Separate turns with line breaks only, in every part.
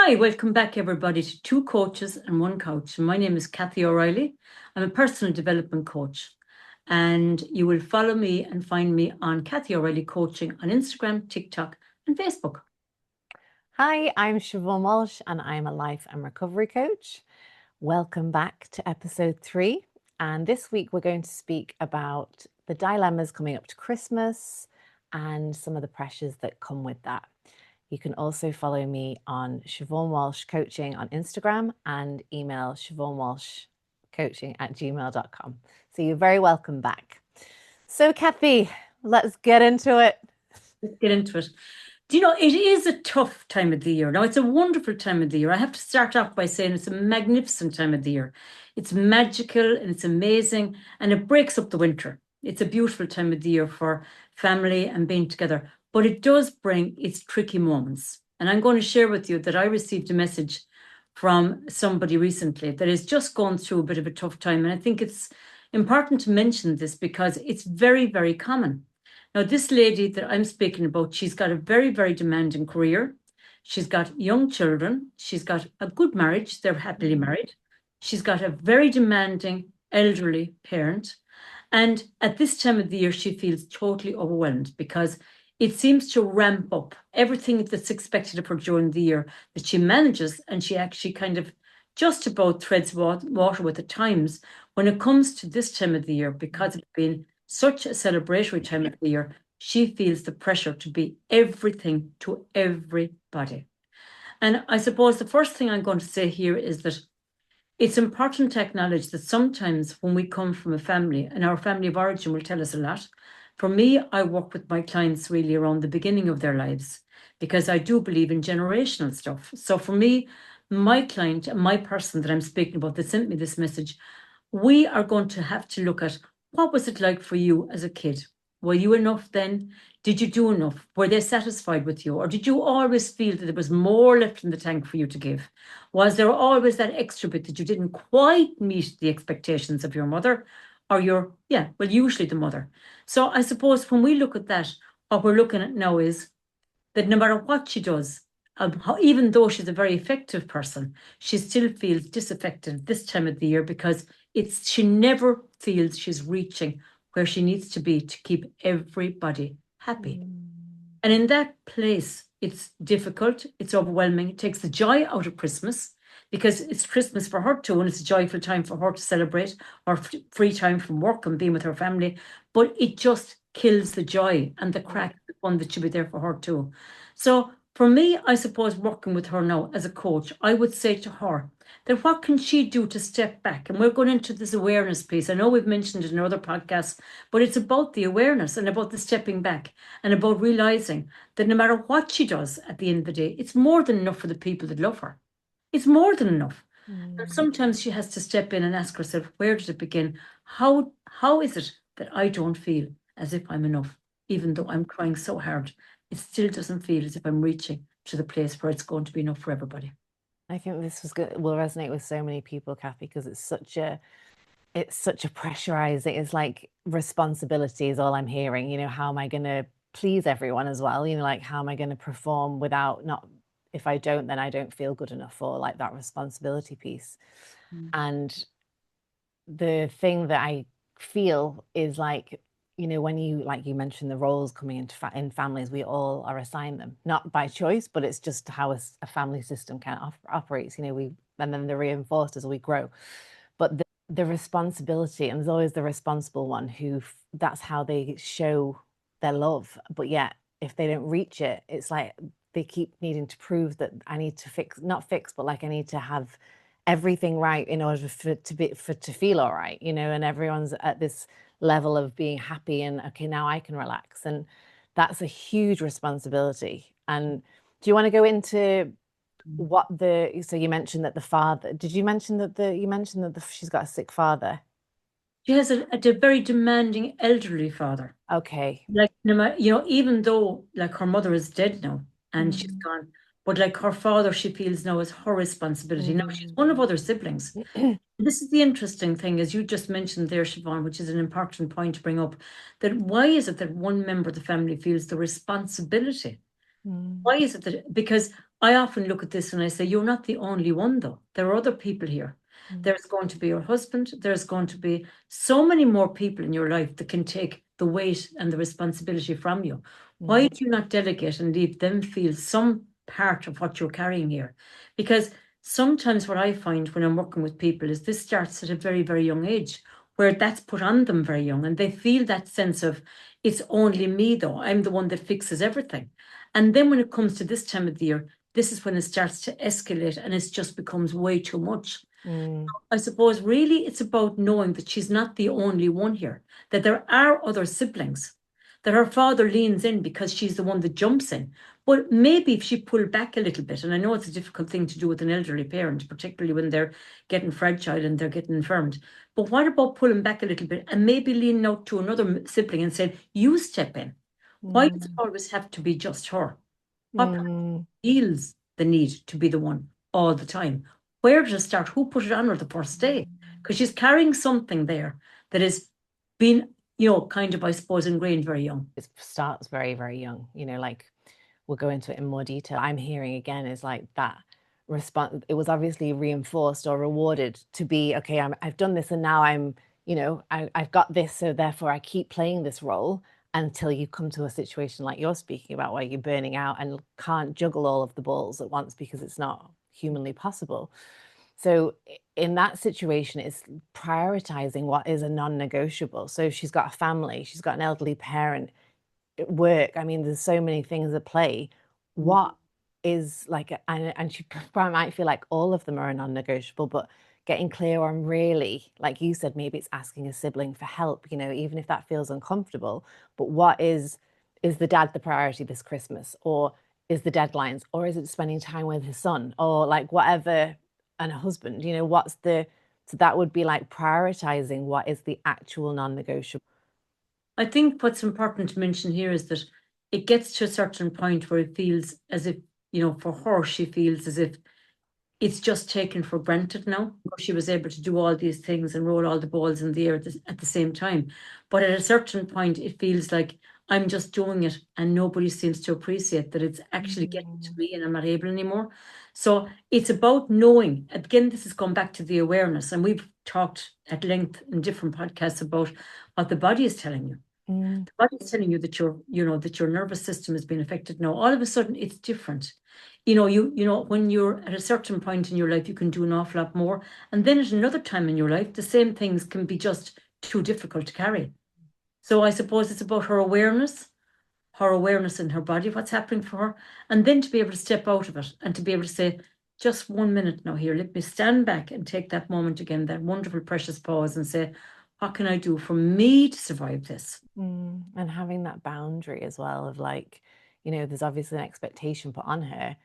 Hi, welcome back everybody to Two Coaches and One Couch. My name is Kathy O'Reilly. I'm a personal development coach, and you will follow me and find me on Kathy O'Reilly Coaching on Instagram, TikTok, and Facebook.
Hi, I'm Siobhan Walsh and I'm a life and recovery coach. Welcome back to episode 3. And this week we're going to speak about the dilemmas coming up to Christmas and some of the pressures that come with that. You can also follow me on Siobhan Walsh Coaching on Instagram and email siobhanwalshcoaching@gmail.com. So you're very welcome back. So Kathy, let's get into it.
Let's get into it. Do you know, it is a tough time of the year. Now, it's a wonderful time of the year. I have to start off by saying it's a magnificent time of the year. It's magical and it's amazing, and it breaks up the winter. It's a beautiful time of the year for family and being together, but it does bring its tricky moments. And I'm going to share with you that I received a message from somebody recently that is just going through a bit of a tough time. And I think it's important to mention this because it's very, very common. Now, this lady that I'm speaking about, she's got a very, very demanding career. She's got young children. She's got a good marriage. They're happily married. She's got a very demanding elderly parent. And at this time of the year, she feels totally overwhelmed because it seems to ramp up everything that's expected of her during the year that she manages, and she actually kind of just about treads water with the times when it comes to this time of the year, because it's been such a celebratory time of the year. She feels the pressure to be everything to everybody. And I suppose the first thing I'm going to say here is that it's important to acknowledge that sometimes when we come from a family, and our family of origin will tell us a lot. For me, I work with my clients really around the beginning of their lives because I do believe in generational stuff. So for me, my client and my person that I'm speaking about that sent me this message, we are going to have to look at what was it like for you as a kid? Were you enough then? Did you do enough? Were they satisfied with you? Or did you always feel that there was more left in the tank for you to give? Was there always that extra bit that you didn't quite meet the expectations of your mother or usually the mother? So I suppose when we look at that, what we're looking at now is that no matter what she does, even though she's a very effective person, she still feels disaffected this time of the year because she never feels she's reaching where she needs to be to keep everybody happy. And in that place, it's difficult, it's overwhelming, it takes the joy out of Christmas because it's Christmas for her too, and it's a joyful time for her to celebrate or free time from work and being with her family. But it just kills the joy and the crack, the fun that should be there for her too. So for me, I suppose working with her now as a coach, I would say to her that what can she do to step back? And we're going into this awareness piece. I know we've mentioned it in other podcasts, but it's about the awareness and about the stepping back and about realizing that no matter what she does at the end of the day, it's more than enough for the people that love her. It's more than enough. And sometimes she has to step in and ask herself, where did it begin? How is it that I don't feel as if I'm enough, even though I'm trying so hard? It still doesn't feel as if I'm reaching to the place where it's going to be enough for everybody.
I think this will resonate with so many people, Kathy, because it's such a pressurizing. It's like responsibility is all I'm hearing. How am I going to please everyone as well? Like how am I going to perform without not? If I don't, then I don't feel good enough, or like that responsibility piece. And the thing that I feel is like, when you mentioned the roles coming into in families, we all are assigned them, not by choice, but it's just how a family system kind of operates. And then they're reinforced as we grow. But the responsibility, and there's always the responsible one who that's how they show their love. But yet, if they don't reach it, it's like they keep needing to prove that I need to not fix, but like I need to have everything right in order to feel all right, and everyone's at this level of being happy and okay, now I can relax. And that's a huge responsibility. And do you want to go into so you mentioned that the father, did you mention that she's got a sick father?
She has a very demanding elderly father.
Okay.
Like, no matter, even though like her mother is dead now and she's gone, but like her father, she feels now is her responsibility. Now she's one of other siblings. This is the interesting thing, as you just mentioned there, Siobhan, which is an important point to bring up, that why is it that one member of the family feels the responsibility? Why is it that, because I often look at this and I say, you're not the only one, though. There are other people here. There's going to be your husband. There's going to be so many more people in your life that can take the weight and the responsibility from you. Why do you not delegate and leave them feel some part of what you're carrying here? Because sometimes what I find when I'm working with people is this starts at a very, very young age, where that's put on them very young, and they feel that sense of, it's only me, though. I'm the one that fixes everything. And then when it comes to this time of the year, this is when it starts to escalate and it just becomes way too much. I suppose really it's about knowing that she's not the only one here, that there are other siblings, that her father leans in because she's the one that jumps in. But maybe if she pulled back a little bit, and I know it's a difficult thing to do with an elderly parent, particularly when they're getting fragile and they're getting infirmed. But what about pulling back a little bit and maybe leaning out to another sibling and saying, you step in? Why does it always have to be just her? What feels the need to be the one all the time? Where did it start? Who put it on her the first day? Because she's carrying something there that has been, kind of, I suppose, ingrained very young.
It starts very, very young, like we'll go into it in more detail. I'm hearing again is like that response. It was obviously reinforced or rewarded to be, okay, I've done this and now I've got this. So therefore I keep playing this role until you come to a situation like you're speaking about where you're burning out and can't juggle all of the balls at once because it's not humanly possible. So in that situation, it's prioritizing what is a non-negotiable. So if she's got a family, she's got an elderly parent, work. I mean, there's so many things at play. What is like, and she probably might feel like all of them are a non-negotiable, but getting clear on really, like you said, maybe it's asking a sibling for help, even if that feels uncomfortable. But what is the dad the priority this Christmas? Or is the deadlines? Or is it spending time with his son? Or like whatever, and a husband, so that would be like prioritizing what is the actual non-negotiable.
I think what's important to mention here is that it gets to a certain point where it feels as if, for her, she feels as if it's just taken for granted now. She was able to do all these things and roll all the balls in the air at the same time. But at a certain point, it feels like I'm just doing it and nobody seems to appreciate that it's actually getting to me and I'm not able anymore. So it's about knowing, again, this has gone back to the awareness, and we've talked at length in different podcasts about what the body is telling you. The body is telling you that your nervous system has been affected now. All of a sudden, it's different. When you're at a certain point in your life, you can do an awful lot more. And then at another time in your life, the same things can be just too difficult to carry. So I suppose it's about her awareness in her body, what's happening for her, and then to be able to step out of it and to be able to say, just 1 minute now here, let me stand back and take that moment again, that wonderful, precious pause, and say, what can I do for me to survive this?
And having that boundary as well of like, there's obviously an expectation put on her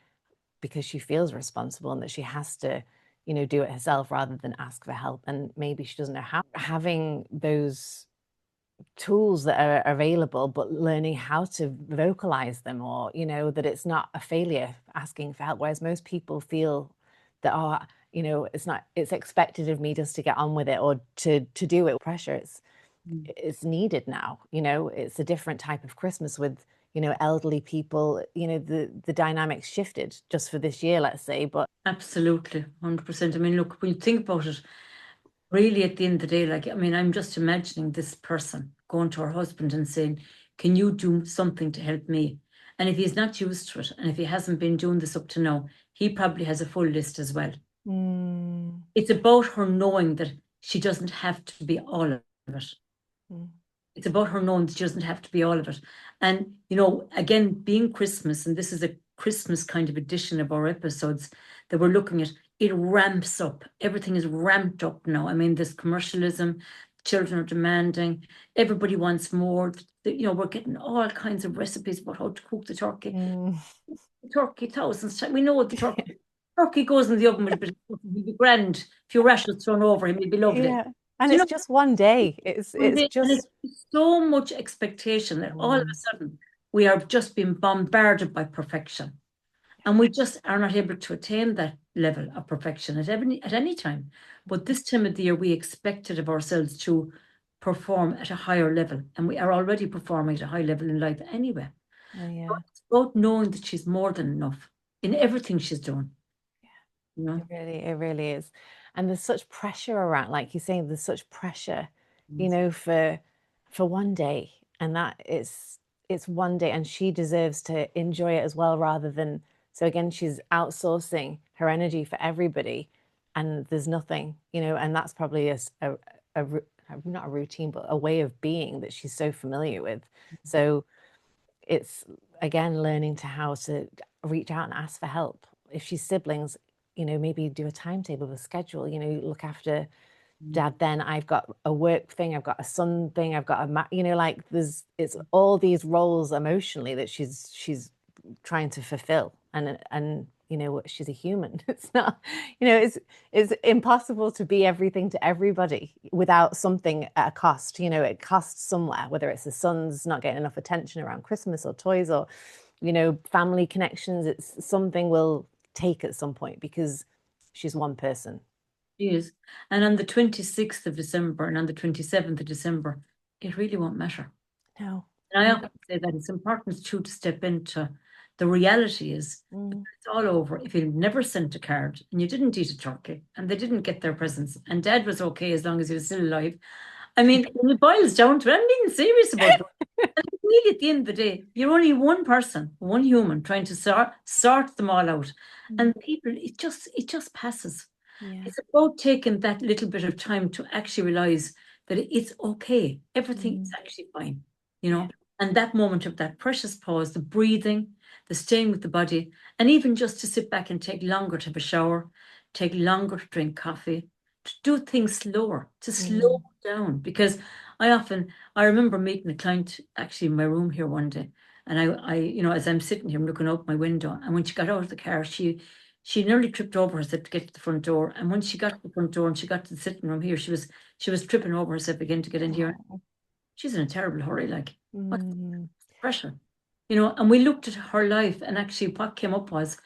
because she feels responsible and that she has to, do it herself rather than ask for help. And maybe she doesn't know how. Having those tools that are available, but learning how to vocalize them, or, that it's not a failure asking for help. Whereas most people feel that, it's expected of me just to get on with it or to do it. Pressure, it's needed now. It's a different type of Christmas with, elderly people. The dynamics shifted just for this year, let's say. But
absolutely, 100%. I mean, look, when you think about it, really at the end of the day, like, I mean, I'm just imagining this person going to her husband and saying, can you do something to help me? And if he's not used to it, and if he hasn't been doing this up to now, he probably has a full list as well. It's about her knowing that she doesn't have to be all of it. It's about her knowing that she doesn't have to be all of it. And, again, being Christmas, and this is a Christmas kind of edition of our episodes that we're looking at, it ramps up. Everything is ramped up now. I mean, this commercialism, children are demanding, everybody wants more. We're getting all kinds of recipes about how to cook the turkey. The turkey, thousands times. We know the turkey. Turkey goes in the oven with a bit of stuff. It'll be grand. A few rashers thrown over him, it'll be lovely.
Yeah. And it's just one day. It's just
so much expectation that all of a sudden we are just being bombarded by perfection. And we just are not able to attain that level of perfection at any time. But this time of the year, we expected of ourselves to perform at a higher level. And we are already performing at a high level in life anyway.
yeah.
But it's about knowing that she's more than enough. in everything she's doing, you know.
It really is. And there's such pressure around, like you're saying, there's such pressure,
Yes.
for one day. And that it's one day and she deserves to enjoy it as well rather than so again, she's outsourcing her energy for everybody and there's nothing, and that's probably a not a routine, but a way of being that she's so familiar with. So it's again learning to how to reach out and ask for help. If she's siblings, maybe do a timetable, a schedule, look after dad, then I've got a work thing, I've got a son thing, I've got like it's all these roles emotionally that she's trying to fulfill. And she's a human. It's not, it's impossible to be everything to everybody without something at a cost. It costs somewhere, whether it's the son's not getting enough attention around Christmas or toys or, family connections. It's something will take at some point because she's one person.
She is. And on the 26th of December and on the 27th of December, it really won't matter.
No.
And I often say that it's important too to step into the reality is it's all over. If you've never sent a card and you didn't eat a turkey and they didn't get their presents and dad was okay as long as he was still alive. I mean, when it boils down to it, I'm being serious about it. And really, at the end of the day, you're only one person, one human, trying to sort them all out. And people, it just passes.
Yeah.
It's about taking that little bit of time to actually realize that it's okay. Everything is actually fine, you know. And that moment of that precious pause, the breathing, the staying with the body, and even just to sit back and take longer to have a shower, take longer to drink coffee, to do things slower, to slow down. Because I remember meeting a client actually in my room here one day. And as I'm sitting here, I'm looking out my window. And when she got out of the car, she nearly tripped over herself to get to the front door. And when she got to the front door and she got to the sitting room here, she was tripping over herself again to get in here. She's in a terrible hurry, like what's the pressure? And we looked at her life and actually what came up was,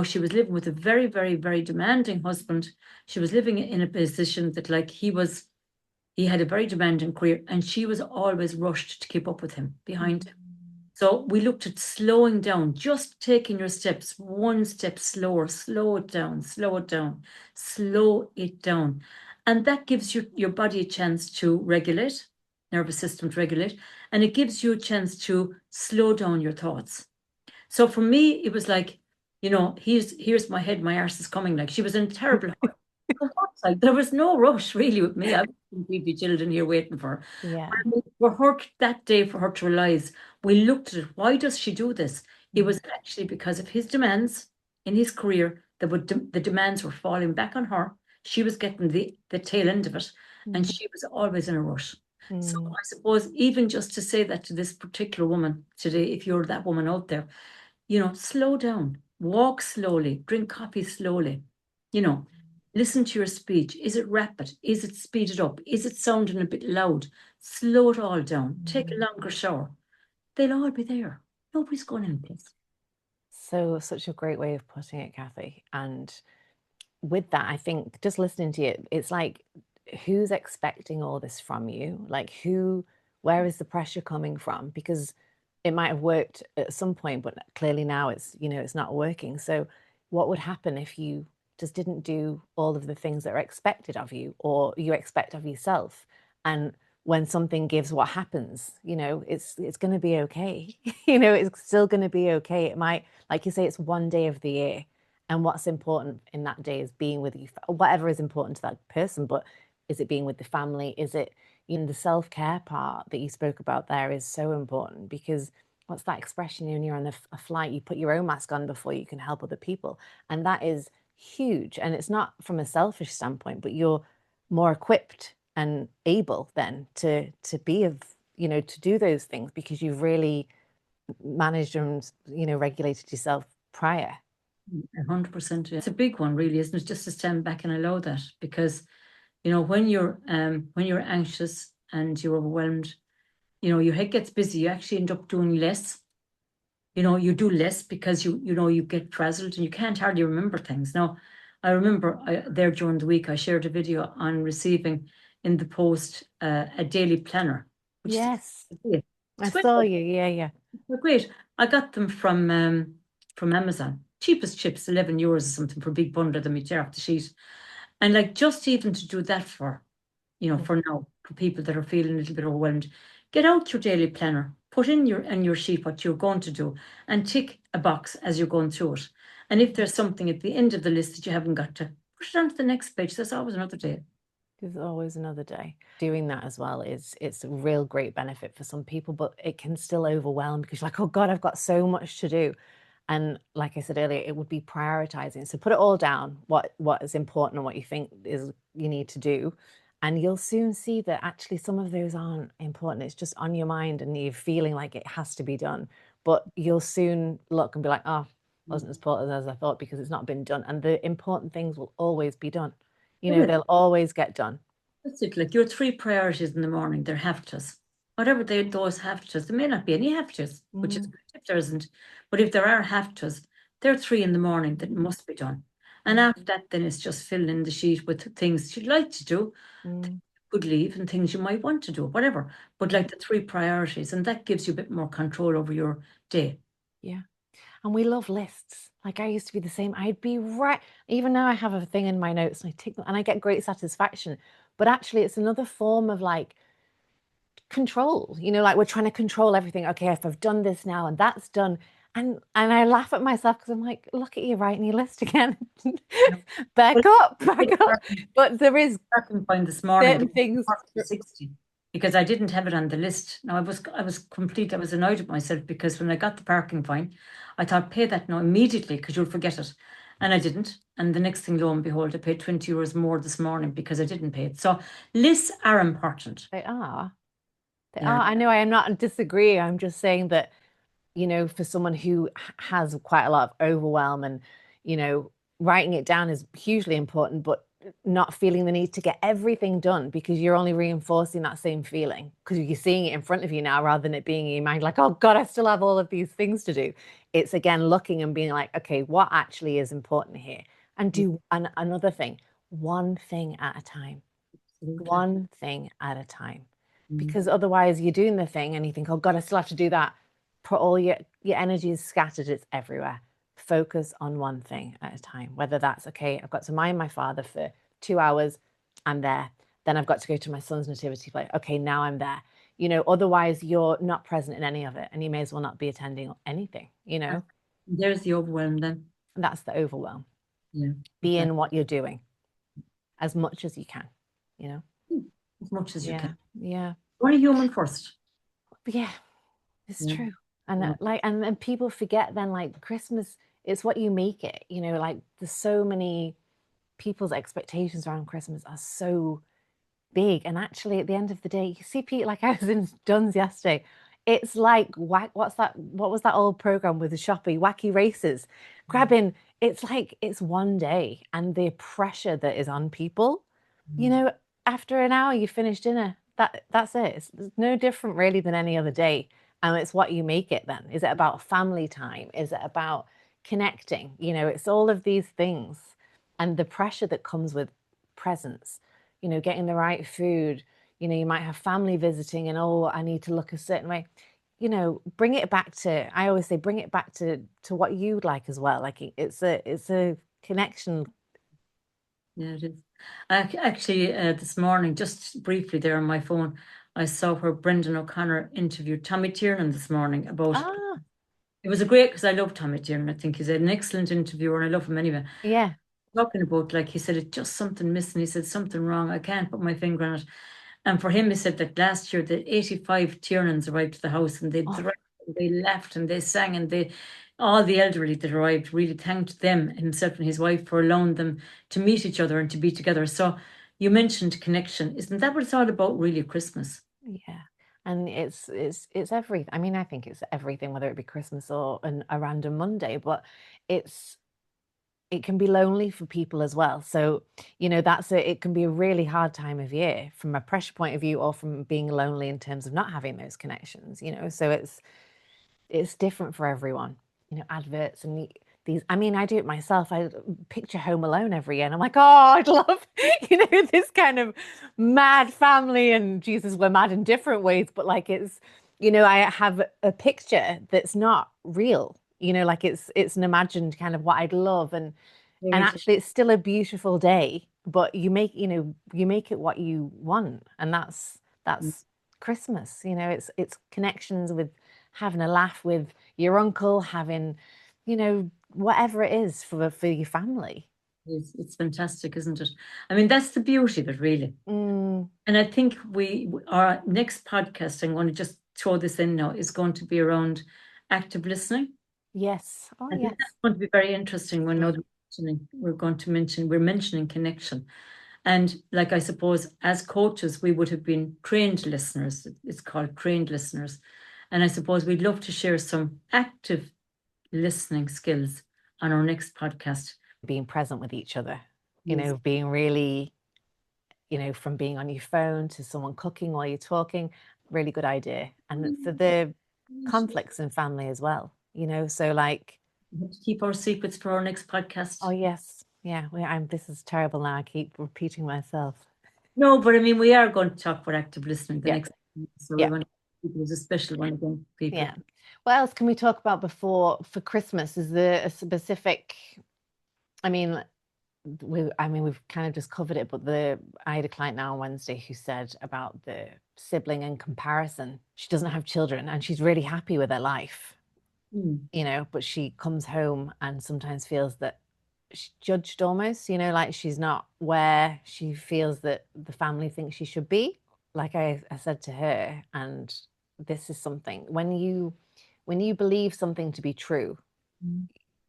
she was living with a very, very, very demanding husband. She was living in a position that like he had a very demanding career and she was always rushed to keep up with him behind him. So we looked at slowing down, just taking your steps one step slower, slow it down, slow it down, slow it down. And that gives your body a chance to regulate, nervous system to regulate, and it gives you a chance to slow down your thoughts. So for me, it was like, here's my head, my arse is coming. Like she was in terrible hurt. Like there was no rush really with me. I was completely chilled in here waiting for her.
Yeah.
For her that day, for her to realize, we looked at it. Why does she do this? It was actually because of his demands in his career. The demands were falling back on her. She was getting the tail end of it, and she was always in a rush. So I suppose even just to say that to this particular woman today, if you're that woman out there, slow down, walk slowly, drink coffee slowly, you know, listen to your speech. Is it rapid? Is it speeded up? Is it sounding a bit loud? Slow it all down. Take a longer shower. They'll all be there. Nobody's going anyplace.
So such a great way of putting it, Kathy. And with that, I think just listening to you, it's like, who's expecting all this from you? Like, where is the pressure coming from? Because it might have worked at some point, but clearly now it's not working. So, what would happen if you just didn't do all of the things that are expected of you or you expect of yourself? And when something gives, what happens? It's going to be okay. It's still going to be okay. It might, like you say, it's one day of the year and what's important in that day is being with you, whatever is important to that person. But is it being with the family? Is it, the self-care part that you spoke about there is so important because what's that expression when you're on a flight, you put your own mask on before you can help other people. And that is huge. And it's not from a selfish standpoint, but you're more equipped and able then to be to do those things because you've really managed and, regulated yourself prior.
100%. It's a big one, really, isn't it? Just to stand back and allow that, because when you're anxious and you're overwhelmed, your head gets busy. You actually end up doing less. You do less because you get frazzled and you can't hardly remember things. Now, I remember there during the week I shared a video on receiving in the post a daily planner, which
Yes,
is
I
great.
saw you. Yeah, yeah.
They're great. I got them from Amazon. cheapest chips, 11 euros or something for a big bundle of them you tear off the sheet. And like just even to do that for, for now, for people that are feeling a little bit overwhelmed, get out your daily planner, put in your sheet what you're going to do, and tick a box as you're going through it. And if there's something at the end of the list that you haven't got to, push it on to the next page. There's always another day.
There's always another day. Doing that as well it's a real great benefit for some people, but it can still overwhelm because you're like, oh God, I've got so much to do. And like I said earlier, it would be prioritizing. So put it all down, what is important and what you think is you need to do. And you'll soon see that actually some of those aren't important. It's just on your mind and you're feeling like it has to be done. But you'll soon look and be like, oh, wasn't as important as I thought because it's not been done. And the important things will always be done. They'll always get done.
That's it. Like your three priorities in the morning, they're have tos. Whatever those have tos, there may not be any have tos, which is good if there isn't. But if there are have tos, there are three in the morning that must be done. And after that, then it's just filling in the sheet with things you'd like to do, things you could leave, and things you might want to do, whatever. But like the three priorities, and that gives you a bit more control over your day.
Yeah. And we love lists. Like I used to be the same. I'd be right. Even now I have a thing in my notes and I tick them and I get great satisfaction. But actually it's another form of like control, like we're trying to control everything. Okay, if I've done this now and that's done. And I laugh at myself because I'm like, look at you writing your list again. Back up. But there is
parking point this morning,
certain things
60, because I didn't have it on the list. Now I was annoyed at myself because when I got the parking fine, I thought pay that now immediately because you'll forget it. And I didn't. And the next thing, lo and behold, I paid 20 euros more this morning because I didn't pay it. So lists are important.
They are. They
Yeah.
are. I know I am not disagreeing. I'm just saying that for someone who has quite a lot of overwhelm and, writing it down is hugely important, but not feeling the need to get everything done because you're only reinforcing that same feeling because you're seeing it in front of you now rather than it being in your mind like, oh God, I still have all of these things to do. It's again looking and being like, okay, what actually is important here? And do another thing, one thing at a time.
Absolutely.
One thing at a time. Because otherwise you're doing the thing and you think, oh God, I still have to do that. Put all your energy is scattered, it's everywhere. Focus on one thing at a time, whether that's, okay, I've got to mind my father for 2 hours, I'm there. Then I've got to go to my son's nativity play. Okay, now I'm there. Otherwise you're not present in any of it and you may as well not be attending anything,
There's the overwhelm then.
And that's the overwhelm.
Yeah.
Be in what you're doing as much as you can,
As much as you can.
Yeah.
We're a human first.
Yeah, it's true. And and people forget then like Christmas, it's what you make it, like there's so many people's expectations around Christmas are so big. And actually at the end of the day, you see people like I was in Duns yesterday. It's like what was that old program with the shoppy wacky races grabbing? It's like it's one day and the pressure that is on people, after an hour you finish dinner. That's it. It's no different really than any other day. And it's what you make it then. Is it about family time? Is it about connecting? It's all of these things and the pressure that comes with presents, getting the right food. You might have family visiting and, oh, I need to look a certain way. Bring it back to, I always say, bring it back to what you'd like as well. Like it's a connection.
Yeah, it is. Actually, this morning, just briefly there on my phone, I saw where Brendan O'Connor interviewed Tommy Tiernan this morning about. It was a great because I love Tommy Tiernan. I think he's an excellent interviewer and I love him anyway.
Yeah.
Talking about, like he said, it's just something missing. He said something wrong. I can't put my finger on it. And for him, he said that last year the 85 Tiernans arrived to the house and they left and they sang and all the elderly that arrived really thanked them, himself and his wife, for allowing them to meet each other and to be together. So you mentioned connection. Isn't that what it's all about, really, Christmas?
Yeah. And it's everything. I mean, I think it's everything, whether it be Christmas or a random Monday, but it can be lonely for people as well. So, it can be a really hard time of year from a pressure point of view or from being lonely in terms of not having those connections, so it's different for everyone, adverts and these, I mean, I do it myself. I picture Home Alone every year and I'm like, oh, I'd love, this kind of mad family and Jesus, we're mad in different ways, but like it's, I have a picture that's not real, like it's an imagined kind of what I'd love, and
Very
actually it's still a beautiful day, but you make it what you want, and that's Christmas. It's connections with having a laugh with your uncle, having, whatever it is for your family.
it's fantastic, isn't it? I mean, that's the beauty of it, really.
Mm,
And I think our next podcast, I'm going to just throw this in now, is going to be around active listening.
yes. Oh,
I think
yes.
that's going to be very interesting when
Mm.
now we're mentioning connection. And like I suppose as coaches, we would have been trained listeners. It's called trained listeners. And I suppose we'd love to share some active listening skills on our next podcast.
Being present with each other,
Yes.
being really, from being on your phone to someone cooking while you're talking, really good idea. And for the conflicts in family as well, so like,
We have to keep our secrets for our next
oh,
podcast.
yes, yeah, this is terrible now. I keep repeating myself.
No, but I mean, we are going to talk about active listening the
Yeah,
next time. So we
yeah,
want to keep it as a special one again, people.
yeah. What else can we talk about before for Christmas? Is there a specific, I mean, we've kind of just covered it, but I had a client now on Wednesday who said about the sibling and comparison. She doesn't have children and she's really happy with her life,
Mm.
but she comes home and sometimes feels that she's judged almost, like she's not where she feels that the family thinks she should be. Like I said to her, and this is something when you believe something to be true
Mm.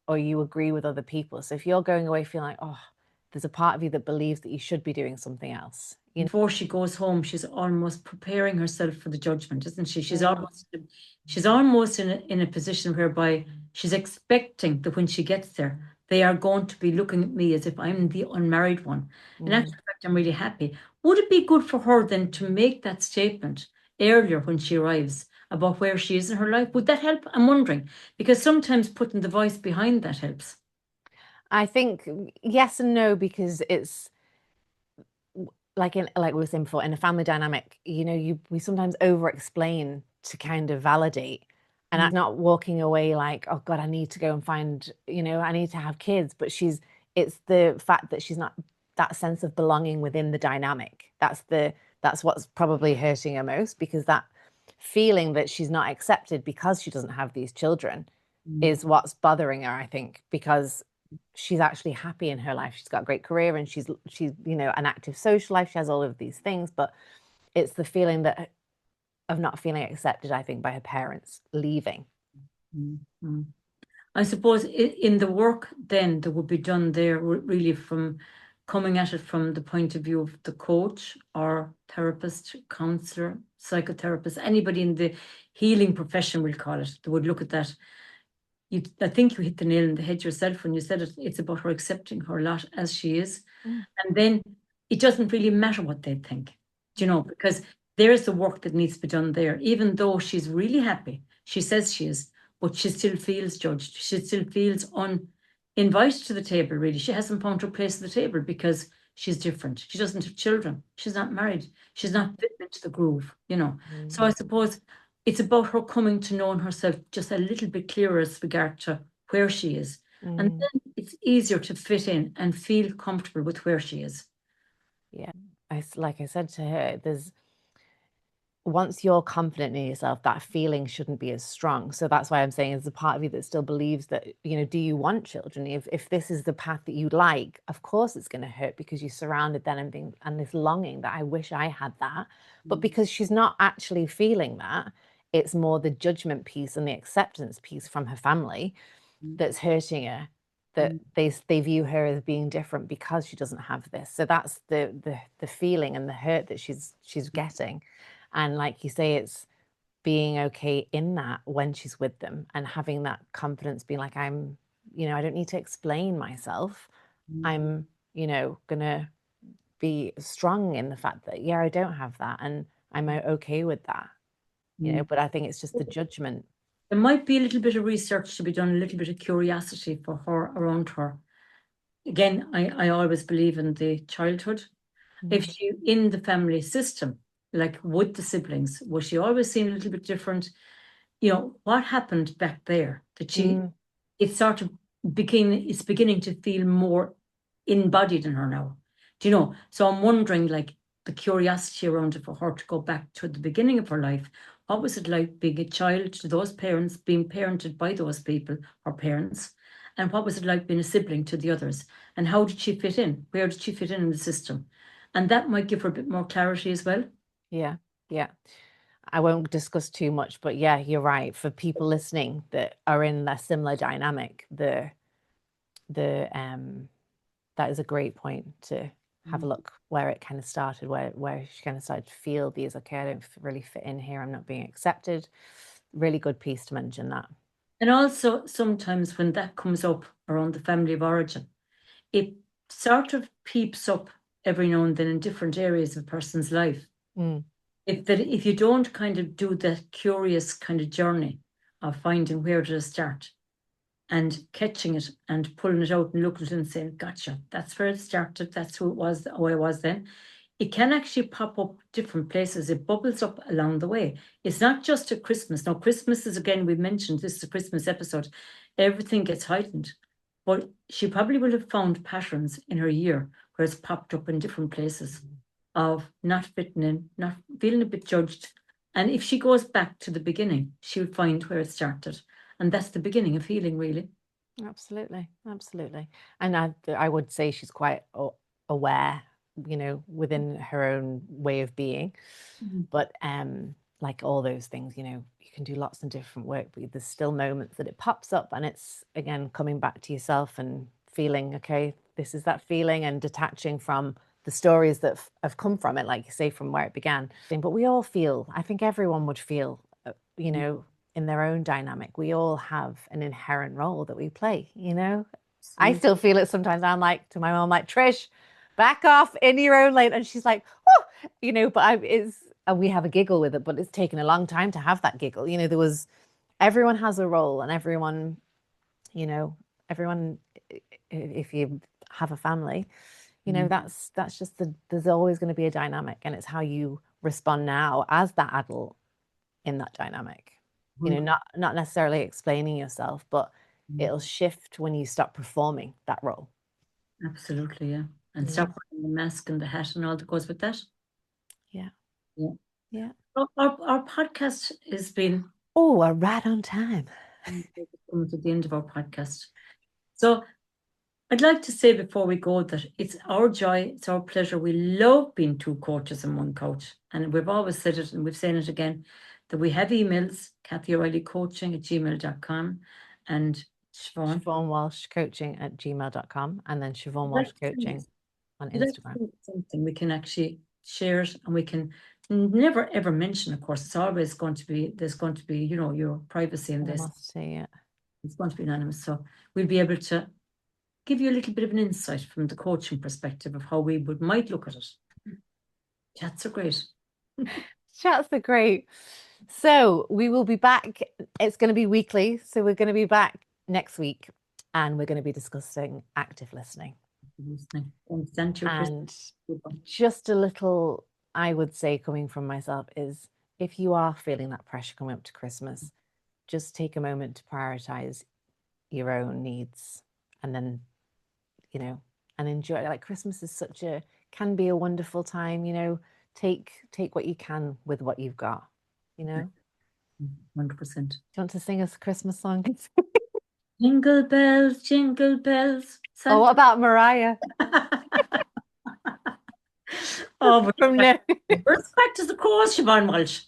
or you agree with other people. So if you're going away feeling like, oh, there's a part of you that believes that you should be doing something else.
Before she goes home, she's almost preparing herself for the judgment, isn't she?
Mm,
She's almost in a position whereby she's expecting that when she gets there, they are going to be looking at me as if I'm the unmarried one. In actual
mm.
fact, I'm really happy. Would it be good for her then to make that statement earlier when she arrives about where she is in her life? Would that help? I'm wondering, because sometimes putting the voice behind that helps.
I think yes and no, because it's like we were saying before, in a family dynamic, we sometimes over explain to kind of validate, and I'm
Mm.
not walking away like, oh God, I need to go and find, I need to have kids. But it's the fact that she's not that sense of belonging within the dynamic. That's what's probably hurting her most, because that feeling that she's not accepted because she doesn't have these children
Mm.
is what's bothering her, I think, because she's actually happy in her life. She's got a great career and she's an active social life. She has all of these things, but it's the feeling that of not feeling accepted, I think, by her parents leaving.
Mm. Mm. I suppose in the work then that would be done there, really from coming at it from the point of view of the coach or therapist, counselor, psychotherapist, anybody in the healing profession, we'll call it, that would look at that. I think you hit the nail on the head yourself when you said it. It's about her accepting her lot as she is.
Mm.
And then it doesn't really matter what they think, because there's the work that needs to be done there. Even though she's really happy, she says she is, but she still feels judged. She still feels uninvited to the table, really. She hasn't found her place at the table because she's different. She doesn't have children. She's not married. She's not fit into the groove. So I
Mm.
suppose it's about her coming to know herself just a little bit clearer as regard to where she is. And
Mm.
then it's easier to fit in and feel comfortable with where she is.
Yeah. Like I said to her, there's once you're confident in yourself, that feeling shouldn't be as strong. So that's why I'm saying there's a part of you that still believes that, do you want children? If this is the path that you'd like, of course it's going to hurt because you're surrounded then and this longing that I wish I had that. But because she's not actually feeling that, it's more the judgment piece and the acceptance piece from her family that's hurting her, that they view her as being different because she doesn't have this. So that's the feeling and the hurt that she's getting. And like you say, it's being okay in that when she's with them and having that confidence, being like, I don't need to explain myself. I'm, gonna be strong in the fact that, yeah, I don't have that and I'm okay with that,
Mm.
but I think it's just the judgment.
There might be a little bit of research to be done, a little bit of curiosity for her around her. Again, I always believe in the childhood. If
Mm.
she in the family system, like with the siblings, was she always seen a little bit different? What happened back there that she
Mm.
it's sort of it's beginning to feel more embodied in her now. Do you know? So I'm wondering, like, the curiosity around it for her to go back to the beginning of her life. What was it like being a child to those parents, being parented by those people, her parents? And what was it like being a sibling to the others? And how did she fit in? Where did she fit in the system? And that might give her a bit more clarity as well.
Yeah, yeah. I won't discuss too much, but yeah, you're right. For people listening that are in a similar dynamic, the that is a great point to have a look where it kind of started, where she kind of started to feel these, okay, I don't really fit in here, I'm not being accepted. Really good piece to mention that.
And also, sometimes when that comes up around the family of origin, it sort of peeps up every now and then in different areas of a person's life.
Mm.
If you don't kind of do that curious kind of journey of finding where to start and catching it and pulling it out and looking at it and saying, gotcha, that's where it started, that's who it was, how I was then. It can actually pop up different places. It bubbles up along the way. It's not just at Christmas. Now, Christmas is, again, we mentioned this is a Christmas episode. Everything gets heightened. But she probably will have found patterns in her year where it's popped up in different places of not fitting in, not feeling a bit judged. And if she goes back to the beginning, she'll find where it started. And that's the beginning of healing, really.
Absolutely, absolutely. And I would say she's quite aware, within her own way of being. But like all those things, you can do lots of different work, but there's still moments that it pops up, and it's again coming back to yourself and feeling, okay, this is that feeling, and detaching from the stories that have come from it, like you say, from where it began. But we all feel, I think everyone would feel, in their own dynamic, we all have an inherent role that we play. I still feel it sometimes. I'm like to my mom, like, Trish, back off in your own lane. And she's like, oh, but we have a giggle with it, but it's taken a long time to have that giggle. Everyone has a role, and everyone, if you have a family, that's just there's always going to be a dynamic, and it's how you respond now as that adult in that dynamic. Not necessarily explaining yourself, but it'll shift when you stop performing that role.
Absolutely, yeah. And stop wearing the mask and the hat and all that goes with that.
Yeah.
Yeah.
Yeah.
Our podcast has been
we're right on time.
coming to the end of our podcast. So I'd like to say before we go that it's our joy, it's our pleasure. We love being two coaches and one coach. And we've always said it, and we've said it again, that we have emails, cathyoreillycoaching@gmail.com, and Siobhan.
siobhanwalshcoaching@gmail.com, and then siobhanwalshcoaching on Instagram.
Something we can actually share it, and we can never ever mention, of course. It's always going to be, there's going to be, your privacy in this.
I must say it.
It's going to be anonymous. So we'll be able to give you a little bit of an insight from the coaching perspective of how we might look at it. Chats are great.
Chats are great. So we will be back. It's going to be weekly. So we're going to be back next week, and we're going to be discussing active listening. And just a little, I would say, coming from myself, is if you are feeling that pressure coming up to Christmas, just take a moment to prioritize your own needs, and then, and enjoy it. Like, Christmas is can be a wonderful time, take what you can with what you've got,
100%.
Do you want to sing us a Christmas song?
Jingle bells, jingle bells.
Oh, what about Mariah?
Oh,
from now.
Respect to the cause, Siobhan Walsh.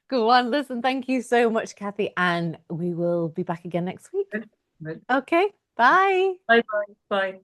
Go on, listen. Thank you so much, Kathy, and we will be back again next week.
Right.
Okay, bye.
Bye. Bye.